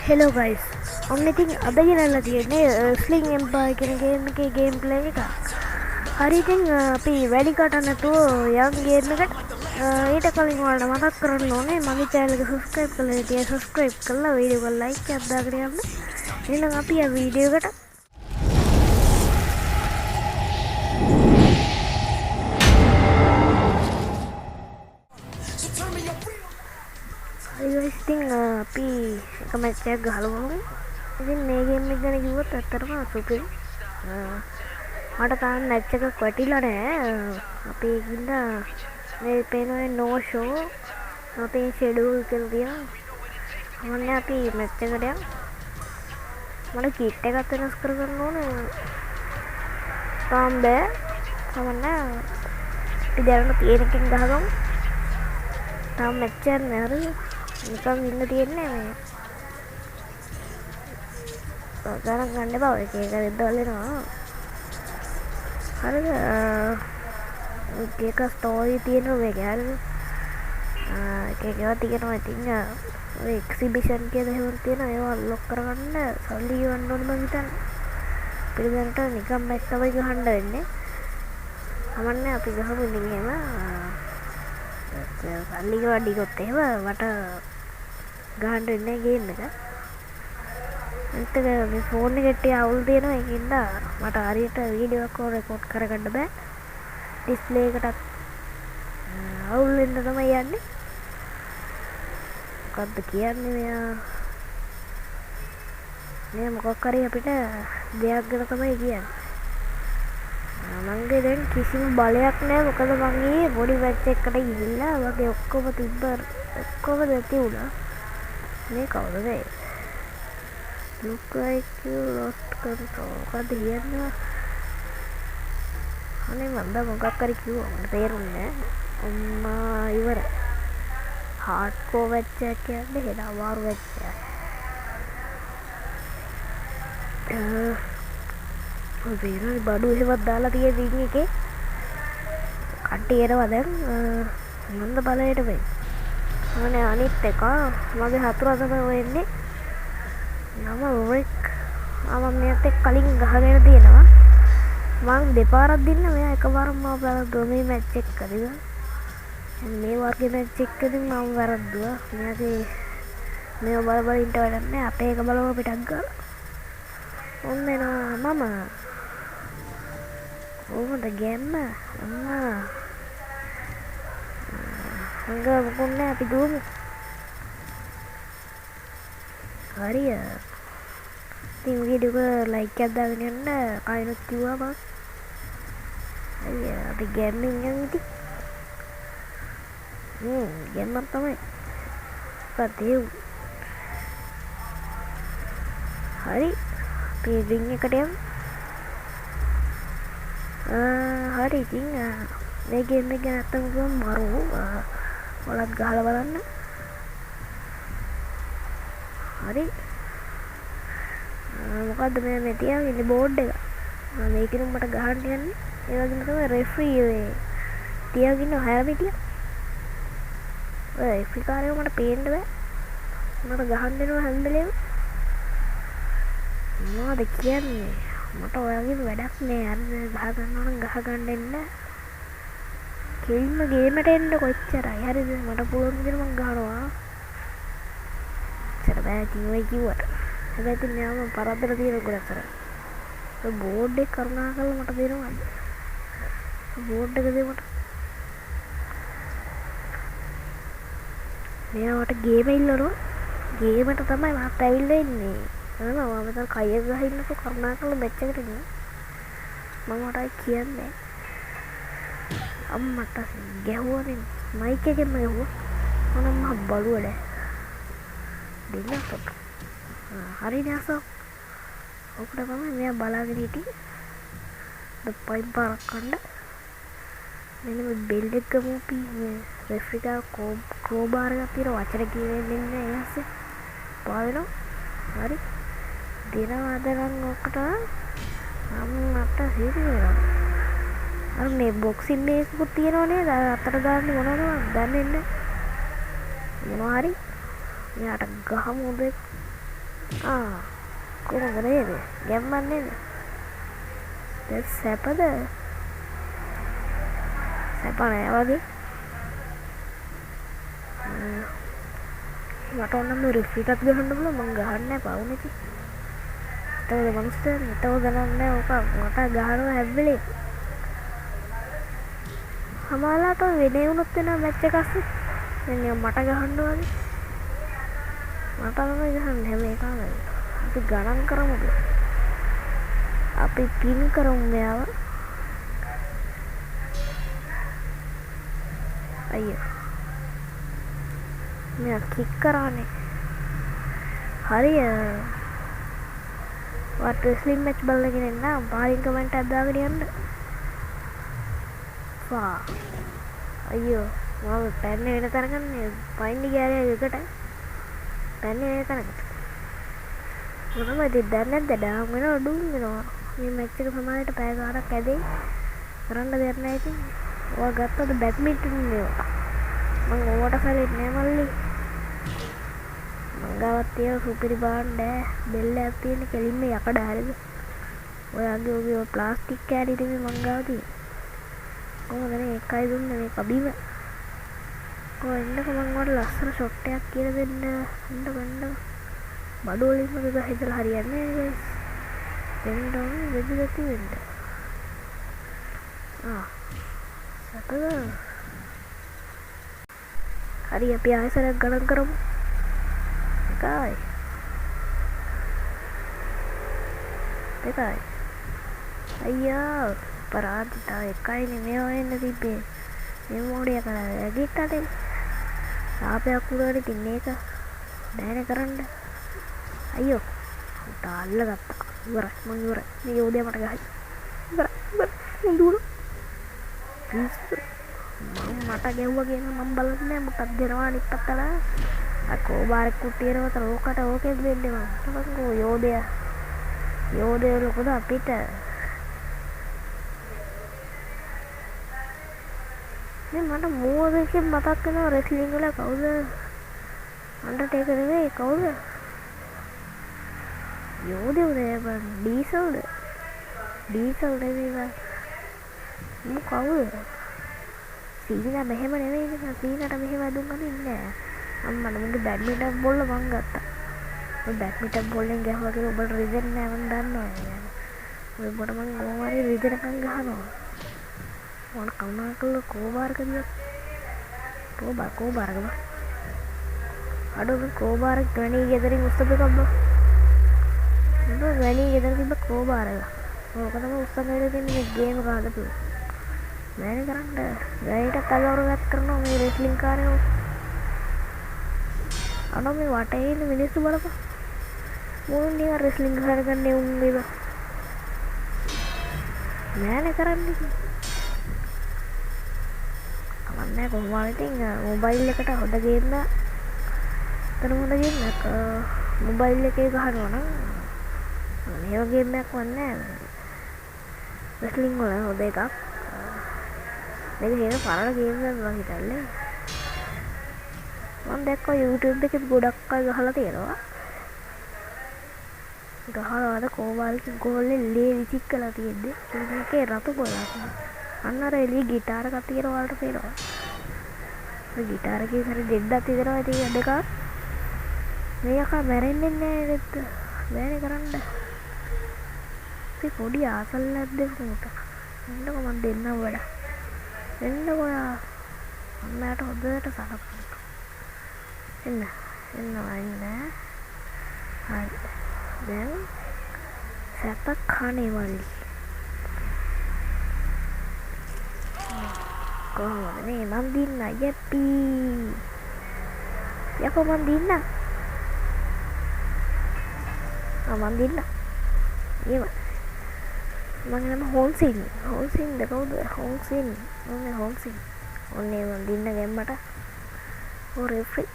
Hello guys ඔන්න ඉතින් අද ගෙනල්ලා තියෙන්නේ ස්ලිං එම්පයර් කියන ගේම් එකේ ගේම් ප්ලේ එක. හරි ඉතින් අපි වැඩි කට නැතුව යම් ගේම් එකට ඊට කලින් ඔයාලට මතක් කරන්න ඕනේ මගේ channel එක subscribe කරලා ඉතින් subscribe කරලා වීඩියෝ එක like එකක් දාගෙන යන්න. එහෙනම් අපි ආ වීඩියෝ එකට හරි guys ඉතින් අපි එක match එකක් ගහලා බලමු. ඉතින් මේ ගේම් එක ගැන කිව්වොත් ඇත්තටම සුපිරි. මට තාම මැච් එකක් වැටිලා නැහැ. අපි ඒකින්ද මේ පේනවා no show අපේ schedule කියලා තියෙනවා. මොන්නේ අපි මැච් එකට යමු. මට kit එකක් වෙනස් කරගන්න ඕනේ. තාම බෑ. සමන්න අපි දැනට තියෙන එකෙන් ගහගමු. තාම මැච් එක නෑ හරිද? නිකන් ඉන්න තියෙන්නේ මේ. ගණන් ගන්න බෑ ඒක දෙද්දවල් වෙනවා. හරිද? ඒක ස්ටෝරි තියෙනවා මේක හරිද? ඒකේවා තියෙනවා ඉතින් ඔය එක්සිබිෂන් කියලා එහෙම තියෙනවා ඒවා අන්ලොක් කරගන්න සල්ලි ගන්න ඕනේ මං හිතන්නේ. පිළිගන්නට නිකන් මැච් තමයි ගහන්න වෙන්නේ. අමන්නේ අපි ගහමු ඉතින් එහෙම. සල්ලි ගවඩි ගොත් එහෙම මට ගහන්න වෙන්නේ ගේම් එක. අන්තික මේ ෆෝන් එකේ අවුල් තියෙනවා ඒකින්ද මට හරියට වීඩියෝ එක රෙකෝඩ් කරගන්න බෑ. ඩිස්ප්ලේ එකටත් අවුල් වෙන්න තමයි යන්නේ. මොකද්ද කියන්නේ මෙයා මොකක් හරි අපිට දෙයක් ගැන තමයි කියන්නේ. මංගේ දැන් කිසිම බලයක් නැහැ මොකද මං ඊයේ බොඩි මැච් එකකට ගිහිල්ලා වගේ ඔක්කොම ඔක්කොම නැති වුණා. මේ කවුද මේ? Look like you lost control. මොකද කියන්නේ? අනේ මන්ද මොකක් හරි කිව්වා මට තේරුන්නේ නැහැ. අම්මා ඉවරයි. හાર્ඩ්කෝර් මැච් එකක් කියන්නේ හෙට අමාරු මැච් එකක්. ඔය බඩු එහෙමත් දාලා තියෙන රින් එකේ කට්ටිය එනවා දැන් නන්ද බලයට වෙයි. අනේ අනිත් එක මගේ හතුරා තමයි වෙන්නේ. නම රික්. මෙයාත් එක්ක කලින් ගහගෙන තියෙනවා. මං දෙපාරක් දින්න මෙයා එකපාරම මාව වැරද්දුවා මේ මැච් එකකදී. මේ වර්ගේ මැච් එකකදී මම වැරද්දුවා. මෙයාගේ මේව බල බල ඉන්න වැඩක් නැහැ. අපේ එක බලව පිටක් ගාලා. ඔන්න එනවා මම. ඕමද ගෑම්ම? අම්මා. අංග මොකුන්නේ අපි දුමු. හරිය. ඉතින් වීඩියෝ එක ලයික් එකක් දාගෙන යන්න කයින්වත් කිව්වා බං. අයියා අපි ගේමින් යමු ඉතින්. ගේමක් තමයි. පතේ. හරි. අපි රින් එකට යමු. හරි ඉතින් මේ ගේම් එක ගැන අත්තම ගමු මරු. ඔයාලත් ගහලා බලන්න. හරි. මොකද්ද මේ තියාගෙන බෝඩ් එක. මේකෙන් මට ගහන්න යන්නේ. ඒ වගේම තමයි රෙෆරි ඔය තියාගෙන හැරමිටිය. ඔය රෙෆරි කාර්යය මට පේන්න බෑ. මට ගහන්න දෙනවා හැම වෙලේම. මොනවද කියන්නේ? මට ඔයාගෙන් වැඩක් නෑ. අර ගහ ගන්නවා නම් ගහ ගන්න එන්න. කෙලින්ම ගේමට එන්න කොච්චරයි. හරිද? මට පුළුවන් විදිහට මම ගහනවා. චර බෑ කිව්වට. හැබැයි ඉතින් මෙයාම පරද්දට තියෙන ගොඩක් අර. ඔය බෝඩ් එක කරුණාකරලා මට දෙනවා. බෝඩ් එක දෙන්න මට. මෙයාට ගේම ඉල්ලනවා. ගේමට තමයි මම ඇවිල්ලා ඉන්නේ. මම මෙතන කය ගහලා ඉන්නකො කරුණාකරලා මැච් එකට ගියා. මම මටයි කියන්නේ. අම්මට ගැහුවනේ මයික් එකෙන්ම ගැහුවා. මොනම බලුවද? දෙන්න පොත. හරි නෑසෝ. ඔකට තමයි මෙයා බලාගෙන හිටියේ. දෙපයින් පාරක් කන්න. මෙන්න මේ බෙල් එක ගමු මේ රෙෆ්‍රිකා ක්‍රෝබාර් එකක් තියෙන වචන කියෙන්නේ නැහැ ඊස්සේ. පාවෙනවා. හරි. දිනවද නම් ඔකට මට හිතෙනවා. අර මේ බොක්සින් මේකකුත් තියෙනව නේද? අතට දාන්නේ මොනවද? දන්නේ නැහැ. මොනවා හරි. මෙයාට ගහමු දෙයක්. කොහොමද නේද ගැම්මක් නේද දැන් සැපද සැප නෑ වගේ මට ඕනම් මේ රිෆ්‍රී එකක් ගහන්න පුළුවන් මං ගහන්නේ නැහැ පවුනේ ඉතින් ඒතකොට මනුස්සයනේ ඒතකොට ගණන් නැහැ ඕක මට ගහනවා හැබ්බෙලේ සමහරවිට වෙනේ වුණොත් වෙනවා මැච් එක අස්සේ දැන් මට ගහන්න වගේ මට තමයි ගහන්නේ හැම එකම අපි ගණන් කරමුද අපි පින් කරමු මෙයාව අයියෝ මෙයා කික් කරානේ හරිය වට ස්ලිම් මැච් බලගෙන ඉන්න පාලින් කමෙන්ට් එකක් දාගෙන යන්න වා අයියෝ මම පැන්නේ වෙන තරගන්නේ පයින් ගියාලේ එකට පැන්නේ වෙන තරග මොනවද දැන් නැද්ද ඩාම් වෙන අඩුම් වෙනවා මේ මැච් එක සමානට පැය ගානක් ඇදේ කරන්න දෙයක් නැහැ ඉතින් ඔයා ගත්තද බැඩ්මින්ටන් මේවා මම ඕවට කලින් නෑ මල්ලි මං ගාවත් තියෙන සුපිරි බාන්න බෙල්ල එකක් තියෙන කෙලින්ම යකඩ හරිද ඔයාගේ ඔය ප්ලාස්ටික් කෑලි ඉතින් මං ගාව තියෙන කොහොමද මේ එකයි දුන්නේ මේ කබීම කොහෙන්ද මං වල ලස්සන ෂොට් එකක් කියලා දෙන්න හඳ බඩු වලින්ම ගහ හිතලා හරියන්නේ නෑ ගයිස් දෙන්න වෙදිලා තියෙන්න සතද හරි අපි ආයෙසරක් ගණන් කරමු එකයි අයියා පරාදිතා එකයිනේ මේවා එන්න තිබ්බේ මේ මොඩිය කරා ඇගිට්ටට ආපයක් උඩට තින්න එක බෑනේ කරන්න අයියෝ උට අල්ලගත්තා ඉවරයි මං ඉවරයි මේ යෝධයා මට ගහයි ඉවරයි දුර මට ගැව්වා කියන මම බලන්නේ නැහැ මුටක් දෙනවා අනිත් පැත්තට අකෝබාරෙක් කුටියරවත ලෝකට ඕකෙත් දෙන්නේ මම තමන්කෝ යෝධය ලොකද අපිට මේ මට මෝදකෙන් මතක් වෙනවා රෙස්ලිං වල කවුද අන්ඩර්ටේකර් නෙවෙයි කවුද යෝධයෝ නේ ඩීසල් නෙවෙයි මම කවුද සීනා මෙහෙම නෙවෙයි නේද සීනාට මෙහෙම දුන්නම ඉන්නේ අම්මා මගේ බැඩ්මින්ටන් බෝල මං ගත්තා ඔය බැඩ්මින්ටන් බෝලෙන් ගහුවා කියලා ඔබට රිදෙන්නේ නැහැ මං දන්නවා ඔය ඔබට මං කොහොමරි රිදෙනකන් ගහනවා මොන කවුනාකල කෝබාරකදියක් කෝබාරකම අඩෝ මේ කෝබාරක ගණී ගෙදරින් උස්සපු එකක් බා නේද ගණී ගෙදර තිබ්බ කෝබාරක ඕක තමයි උස්සගෙන ඉන්නේ මේ ගේම් එක හදපු මෑනේ කරන්න ගණීට තගවුරුවක් කරනවා මේ රෙස්ලිං කාර්යෝ අනෝ මේ වටේ ඉන්න මිනිස්සු බලපන් මොන නිකන් රෙස්ලිං කරගන්නේ උන් මේව මෑනේ කරන්නේ අමන්නේ කොහොමද ඉතින් මොබයිල් එකට හොද ගේම් තන හොද ගේම් එක මොබයිල් එකේ ගහනවා නම් මේ වගේ ගේම් එකක් වන්නේ රෙස්ලිං වල හොද එකක් මේක හේන පරණ ගේම් එකක් මම හිතන්නේ මම දැක්කා YouTube එකේ ගොඩක් අය ගහලා තියෙනවා ගහලාද කෝවාල්ක ගෝල්ලේ ලේ විසික් කළා තියෙද්දි මේකේ රතු ගොල්ලක් අන්න අර එළිය গিitar එකක් තියෙන වලට පේනවා ඒ গিitar එකේ හරි දෙද්දක් තියෙනවා ඉතින් අදක මේ යකා මැරෙන්නේ නැහැ නේද මෑනේ කරන්න ඉතින් පොඩි ආසල්ලක් දෙන්නට එන්නකො මම දෙන්නම් වැඩ එන්නකො අම්මට හොදට සලකන්න එන්න හරි දැන් සැප කන්නේ වල්ලි කොහොමද නේ මන් දින්න යප්පි යකෝ මන් දින්න මන් දින්න ඒව මගේ නම හොන්සින් කවුද හොන්සින් ඔන්නේ මන් දින්න ගෙම්මට ඕ රෙෆ්‍රි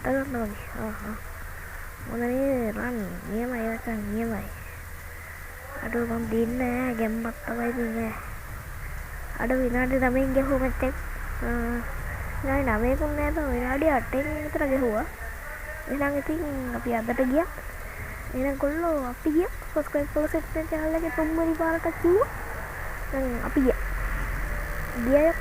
අතගන්න වගේ මොනනේ රන් නියමයි නැත්නම් නියමයි අඩෝ මම දින්නේ ගැම්මක් තමයි දින්නේ අඩෝ විනාඩි 9න් ගහුව මැච් එක විනාඩි 9කුත් නෑ තෝ විනාඩි 8න් විතර ගහුවා එහෙනම් ඉතින් අපි අදට ගියා එහෙනම් කොල්ලෝ අපි ගියා subscribe කරලා set වෙන channel එකේ තුන්වෙනි පාරට කිව්වා. දැන් අපි ගියා.